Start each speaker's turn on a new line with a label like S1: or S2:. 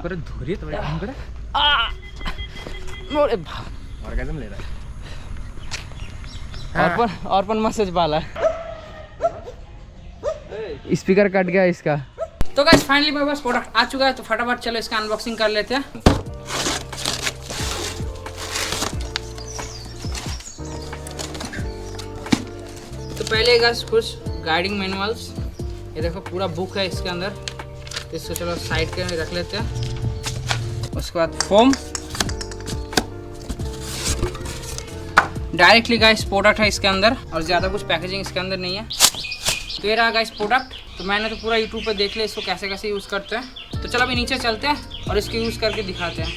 S1: पर धुरी तो काम करे
S2: मोरे
S1: ऑर्गेजम ले रहा है।
S2: और पण मैसेज वाला स्पीकर कट गया इसका। तो गाइस फाइनली मेरे पास प्रोडक्ट आ चुका है, तो फटाफट चलो इसका अनबॉक्सिंग कर लेते हैं। तो पहले गाइस कुछ गाइडिंग मैनुअल्स, ये देखो पूरा बुक है इसके अंदर, तो इसको चलो साइड के रख लेते हैं। उसके बाद फोम, डायरेक्टली गाइस प्रोडक्ट है इसके अंदर और ज़्यादा कुछ पैकेजिंग इसके अंदर नहीं है। तो ये रहा गाइस प्रोडक्ट। तो मैंने तो पूरा यूट्यूब पे देख लिया इसको कैसे कैसे यूज़ करते हैं। तो चलो अभी नीचे चलते हैं और इसको यूज़ करके दिखाते हैं।